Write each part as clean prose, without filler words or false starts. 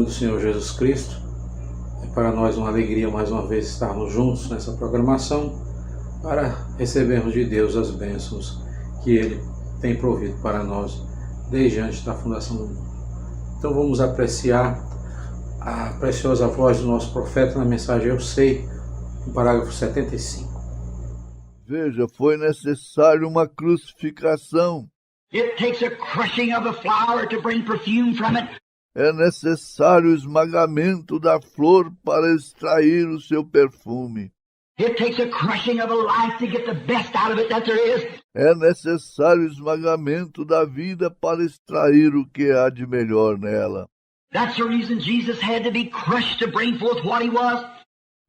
nome do Senhor Jesus Cristo. É para nós uma alegria mais uma vez estarmos juntos nessa programação para recebermos de Deus as bênçãos que Ele tem provido para nós desde antes da fundação do mundo. Então vamos apreciar a preciosa voz do nosso profeta na mensagem Eu Sei, no parágrafo 75. Veja, foi necessário uma crucificação. It takes a crushing of a flower to bring perfume from it. É necessário o esmagamento da flor para extrair o seu perfume. It takes a crushing of a life to get the best out of it that there is. É necessário o esmagamento da vida para extrair o que há de melhor nela. That's the reason Jesus had to be crushed to bring forth what he was.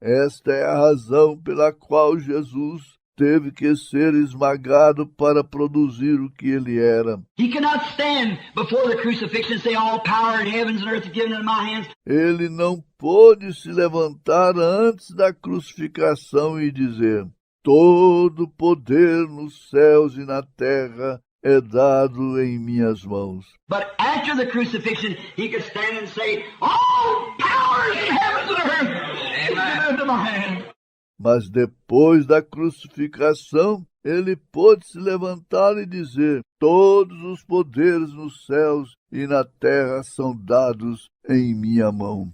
Esta é a razão pela qual Jesus teve que ser esmagado para produzir o que ele era. He cannot stand before the crucifixion and say, all power in heavens and earth is given into my hands. Ele não pôde se levantar antes da crucificação e dizer: todo poder nos céus e na terra é dado em minhas mãos. But after the crucifixion, he could stand and say, all powers in heavens and earth is given into my hands. Mas depois da crucificação, ele pôde se levantar e dizer: todos os poderes nos céus e na terra são dados em minha mão.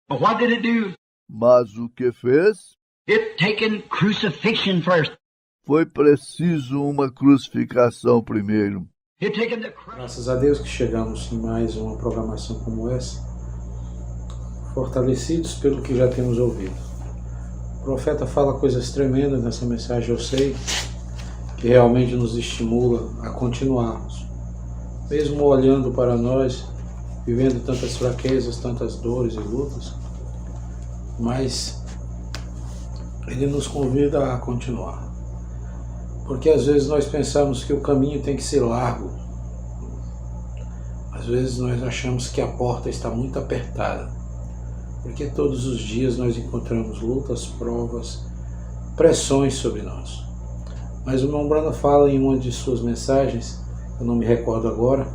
But what did it do? Mas o que fez? It taken crucifixion first. Foi preciso uma crucificação primeiro. It taken the cross. Graças a Deus que chegamos em mais uma programação como essa, fortalecidos pelo que já temos ouvido. O profeta fala coisas tremendas nessa mensagem, eu sei, que realmente nos estimula a continuarmos. Mesmo olhando para nós, vivendo tantas fraquezas, tantas dores e lutas, mas ele nos convida a continuar. Porque às vezes nós pensamos que o caminho tem que ser largo. Às vezes nós achamos que a porta está muito apertada. Porque todos os dias nós encontramos lutas, provas, pressões sobre nós. Mas o irmão Branham fala em uma de suas mensagens, eu não me recordo agora,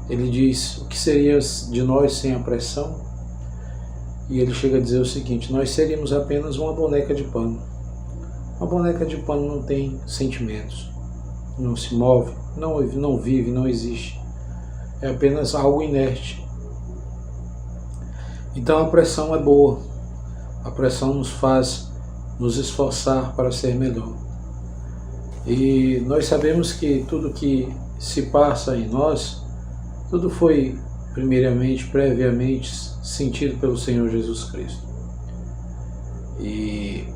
ele diz: o que seria de nós sem a pressão? E ele chega a dizer o seguinte: nós seríamos apenas uma boneca de pano. Uma boneca de pano não tem sentimentos, não se move, não vive, não existe. É apenas algo inerte. Então a pressão é boa, a pressão nos faz nos esforçar para ser melhor. E nós sabemos que tudo que se passa em nós, tudo foi primeiramente, previamente sentido pelo Senhor Jesus Cristo. E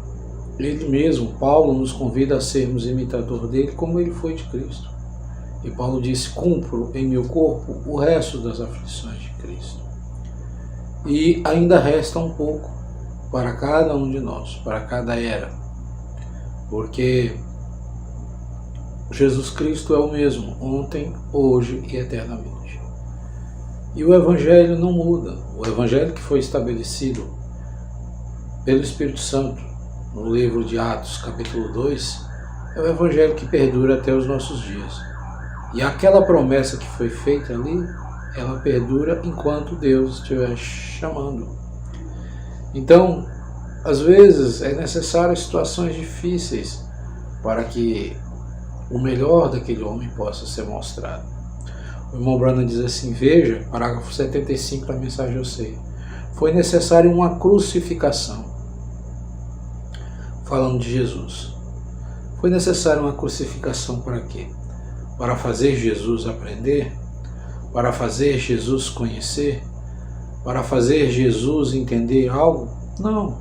Ele mesmo, Paulo, nos convida a sermos imitador dele como ele foi de Cristo. E Paulo disse: cumpro em meu corpo o resto das aflições de Cristo. E ainda resta um pouco para cada um de nós, para cada era, porque Jesus Cristo é o mesmo, ontem, hoje e eternamente. E o Evangelho não muda. O Evangelho que foi estabelecido pelo Espírito Santo no livro de Atos, capítulo 2, é o Evangelho que perdura até os nossos dias. E aquela promessa que foi feita ali, ela perdura enquanto Deus estiver chamando. Então, às vezes é necessário situações difíceis para que o melhor daquele homem possa ser mostrado. O irmão Branham diz assim, veja, parágrafo 75 da mensagem Eu Sei. Foi necessário uma crucificação. Falando de Jesus. Foi necessário uma crucificação para quê? Para fazer Jesus aprender? Para fazer Jesus conhecer? Para fazer Jesus entender algo? Não.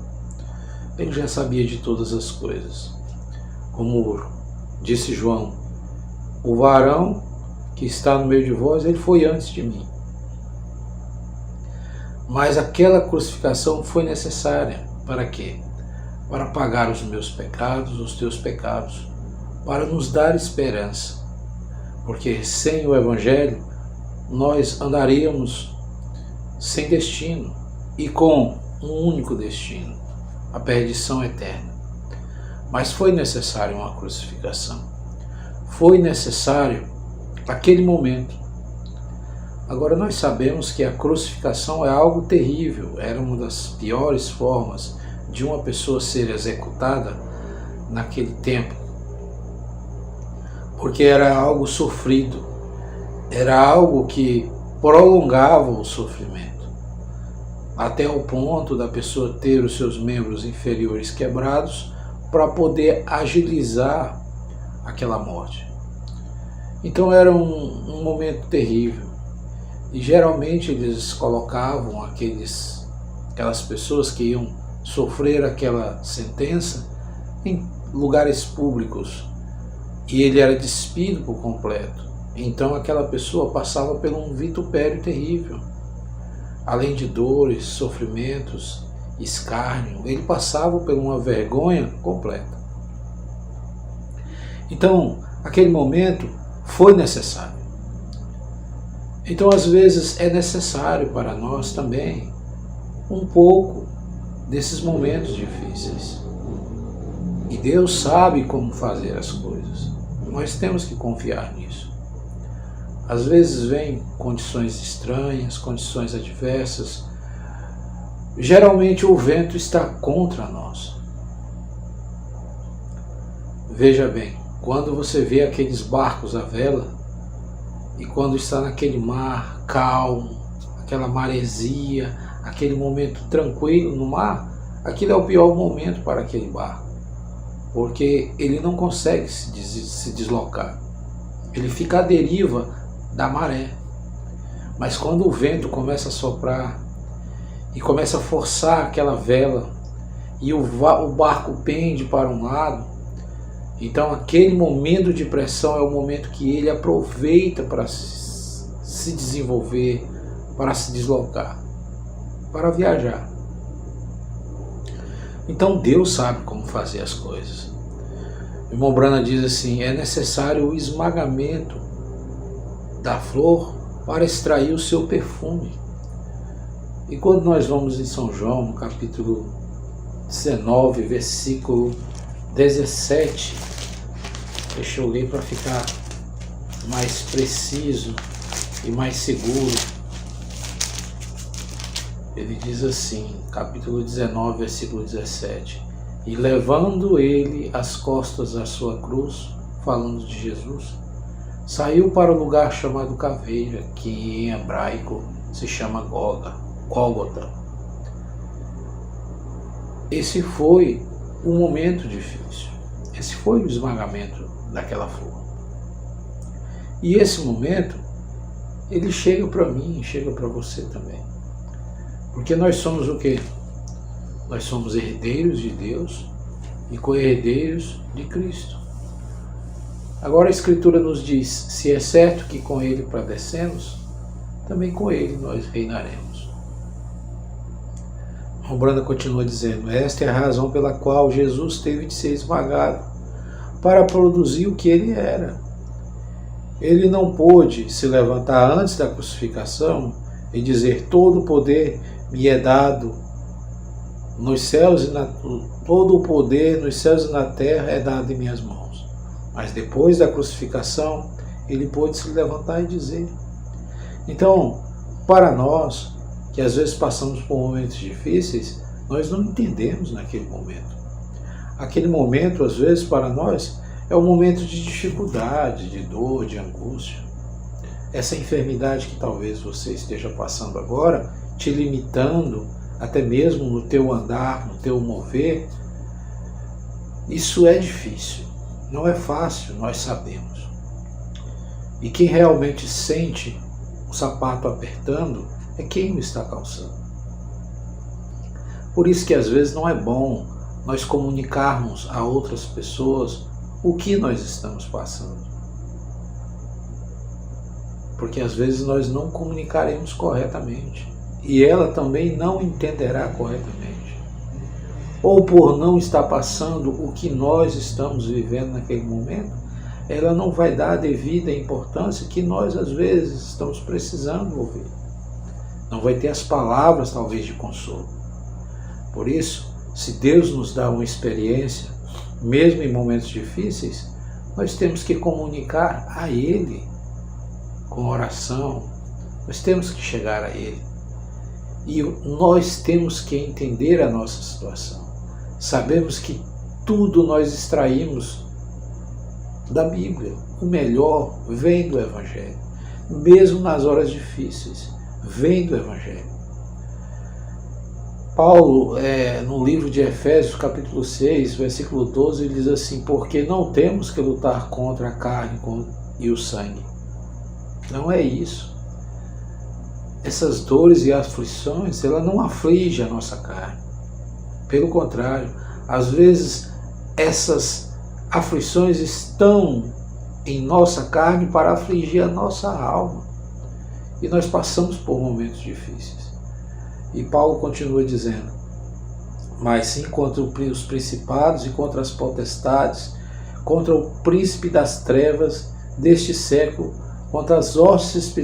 Ele já sabia de todas as coisas. Como disse João, o varão que está no meio de vós, ele foi antes de mim. Mas aquela crucificação foi necessária. Para quê? Para pagar os meus pecados, os teus pecados, para nos dar esperança. Porque sem o Evangelho, nós andaríamos sem destino e com um único destino, a perdição eterna. Mas foi necessário uma crucificação. Foi necessário aquele momento Agora nós sabemos que a crucificação é algo terrível, era uma das piores formas de uma pessoa ser executada naquele tempo, porque era algo sofrido, era algo que prolongava o sofrimento, até o ponto da pessoa ter os seus membros inferiores quebrados para poder agilizar aquela morte. Então era um momento terrível. E geralmente eles colocavam aquelas pessoas que iam sofrer aquela sentença em lugares públicos. E ele era despido por completo. Então aquela pessoa passava por um vitupério terrível. Além de dores, sofrimentos, escárnio, ele passava por uma vergonha completa. Então, aquele momento foi necessário. Então, às vezes, é necessário para nós também um pouco desses momentos difíceis. E Deus sabe como fazer as coisas. Nós temos que confiar nisso. Às vezes vem condições estranhas, condições adversas. Geralmente o vento está contra nós. Veja bem, quando você vê aqueles barcos à vela, e quando está naquele mar calmo, aquela maresia, aquele momento tranquilo no mar, aquilo é o pior momento para aquele barco, porque ele não consegue se deslocar, ele fica à deriva da maré. Mas quando o vento começa a soprar e começa a forçar aquela vela e o barco pende para um lado, então aquele momento de pressão é o momento que ele aproveita para se desenvolver, para se deslocar, para viajar. Então Deus sabe como fazer as coisas. O irmão Branham diz assim: é necessário o esmagamento da flor para extrair o seu perfume. E quando nós vamos em São João, no capítulo 19, versículo 17, deixa eu ler para ficar mais preciso e mais seguro. Ele diz assim, capítulo 19, versículo 17: e levando ele as costas à sua cruz, falando de Jesus, saiu para o lugar chamado Caveira, que em hebraico se chama Gólgota. Esse foi um momento difícil. Esse foi o esmagamento daquela flor. E esse momento, ele chega para mim, chega para você também. Porque nós somos o quê? Nós somos herdeiros de Deus e co-herdeiros de Cristo. Agora a Escritura nos diz: se é certo que com Ele padecemos, também com Ele nós reinaremos. O Branham continua dizendo: esta é a razão pela qual Jesus teve de ser esmagado, para produzir o que Ele era. Ele não pôde se levantar antes da crucificação e dizer: todo o poder me é dado nos céus e todo o poder nos céus e na terra é dado em minhas mãos. Mas depois da crucificação, ele pôde se levantar e dizer. Então, para nós, que às vezes passamos por momentos difíceis, nós não entendemos naquele momento. Aquele momento, às vezes, para nós, é um momento de dificuldade, de dor, de angústia. Essa enfermidade que talvez você esteja passando agora, te limitando, até mesmo no teu andar, no teu mover, isso é difícil, não é fácil, nós sabemos. E quem realmente sente o sapato apertando é quem o está calçando. Por isso que às vezes não é bom nós comunicarmos a outras pessoas o que nós estamos passando. Porque às vezes nós não comunicaremos corretamente. E ela também não entenderá corretamente. Ou por não estar passando o que nós estamos vivendo naquele momento, ela não vai dar a devida importância que nós às vezes estamos precisando ouvir. Não vai ter as palavras talvez de consolo. Por isso, se Deus nos dá uma experiência, mesmo em momentos difíceis, nós temos que comunicar a Ele com oração, Nós temos que chegar a Ele. E nós temos que entender a nossa situação. Sabemos que tudo nós extraímos da Bíblia. O melhor vem do Evangelho. Mesmo nas horas difíceis, vem do Evangelho. Paulo, no livro de Efésios, capítulo 6, versículo 12, ele diz assim: porque não temos que lutar contra a carne e o sangue. Não é isso. Essas dores e aflições, ela não aflige a nossa carne. Pelo contrário, às vezes essas aflições estão em nossa carne para afligir a nossa alma. E nós passamos por momentos difíceis. E Paulo continua dizendo: mas sim contra os principados e contra as potestades, contra o príncipe das trevas deste século, contra as hostes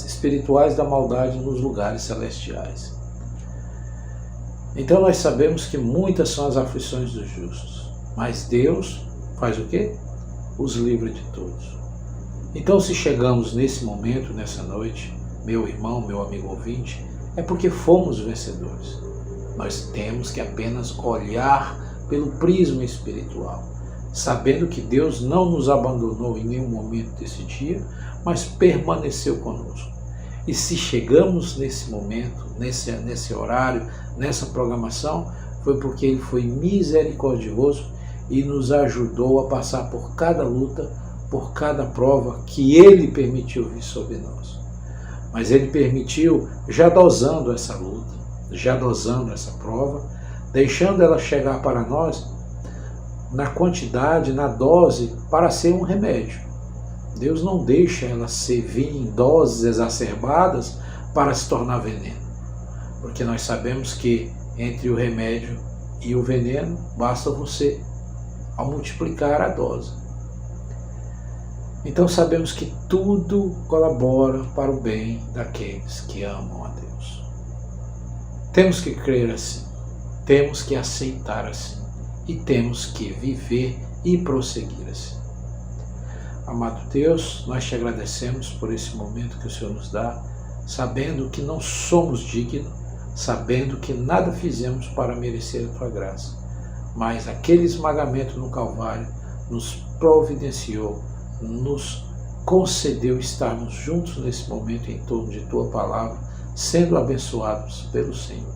espirituais da maldade nos lugares celestiais. Então nós sabemos que muitas são as aflições dos justos, mas Deus faz o quê? Os livra de todos. Então, se chegamos nesse momento, nessa noite, meu irmão, meu amigo ouvinte, é porque fomos vencedores. Nós temos que apenas olhar pelo prisma espiritual, sabendo que Deus não nos abandonou em nenhum momento desse dia, mas permaneceu conosco. E se chegamos nesse momento, nesse horário, nessa programação, foi porque Ele foi misericordioso e nos ajudou a passar por cada luta, por cada prova que Ele permitiu vir sobre nós. Mas Ele permitiu já dosando essa luta, já dosando essa prova, deixando ela chegar para nós na quantidade, na dose, para ser um remédio. Deus não deixa ela vir em doses exacerbadas para se tornar veneno. Porque nós sabemos que entre o remédio e o veneno, basta você ao multiplicar a dose. Então sabemos que tudo colabora para o bem daqueles que amam a Deus. Temos que crer assim, temos que aceitar assim e temos que viver e prosseguir assim. Amado Deus, nós te agradecemos por esse momento que o Senhor nos dá, sabendo que não somos dignos, sabendo que nada fizemos para merecer a tua graça, mas aquele esmagamento no Calvário nos providenciou, nos concedeu estarmos juntos nesse momento em torno de tua palavra, sendo abençoados pelo Senhor.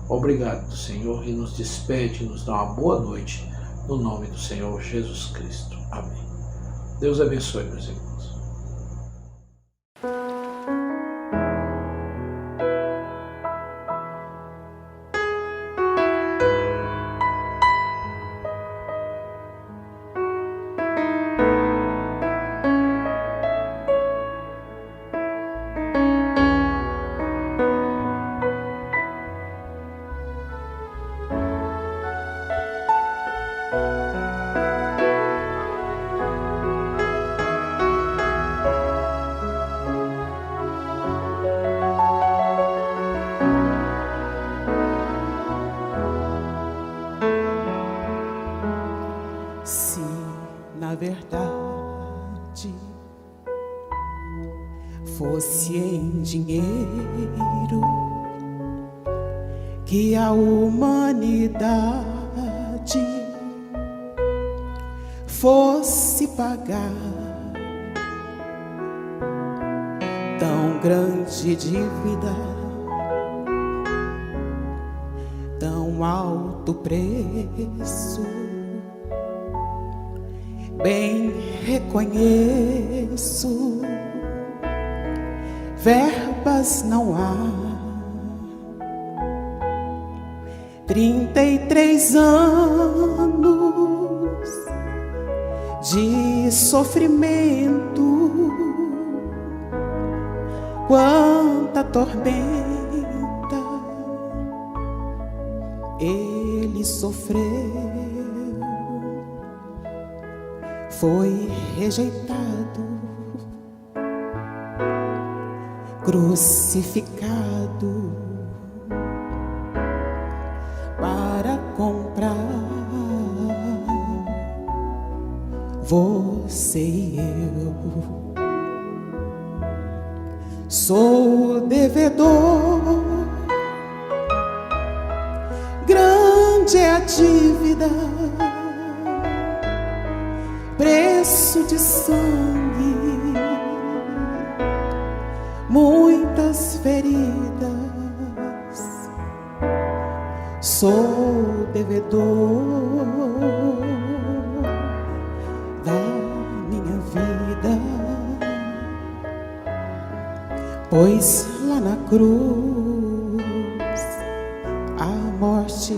Obrigado, Senhor, e nos despede, nos dá uma boa noite, no nome do Senhor Jesus Cristo. Amém. Deus abençoe, meus irmãos. Se na verdade fosse em dinheiro que a humanidade fosse pagar tão grande dívida, tão alto preço, bem reconheço, verbas não há. 33 anos de sofrimento, quanta tormenta ele sofreu. Foi rejeitado, crucificado para comprar você e eu. sou devedor, grande é a dívida, preço de sangue, muitas feridas, sou devedor da minha vida, pois lá na cruz a morte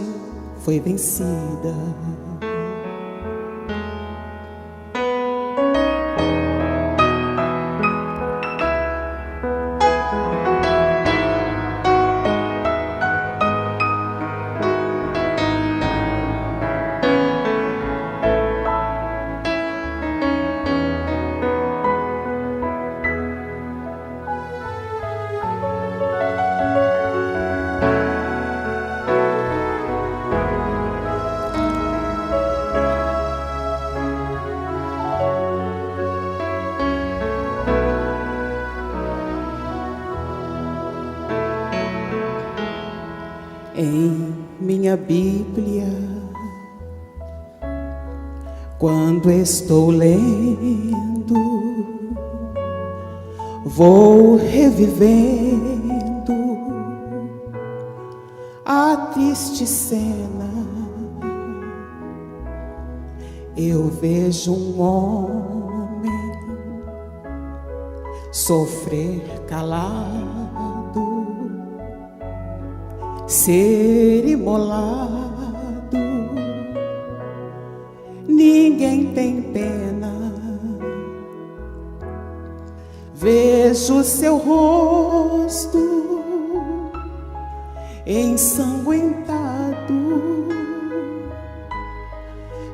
foi vencida. Em minha Bíblia, quando estou lendo, vou revivendo a triste cena. Eu vejo um homem sofrer calado, ser imolado, ninguém tem pena. Vejo seu rosto ensanguentado,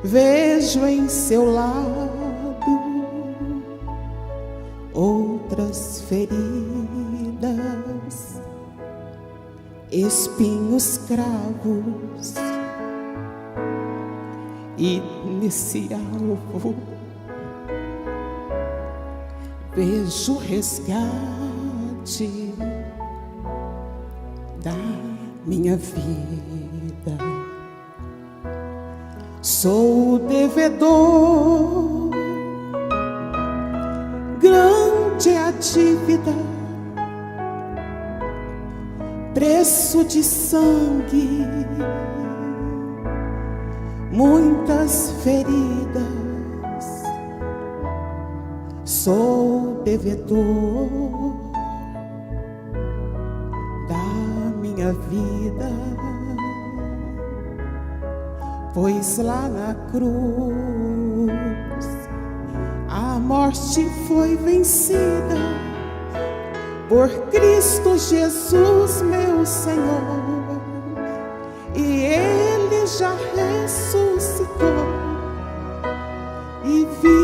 vejo em seu lado outras feridas, espinhos cravos, e nesse alvo vejo o resgate da minha vida. Sou devedor, grande é a dívida, preço de sangue, muitas feridas. Sou devedor da minha vida, pois lá na cruz a morte foi vencida por Cristo Jesus, meu Senhor, e Ele já ressuscitou e vive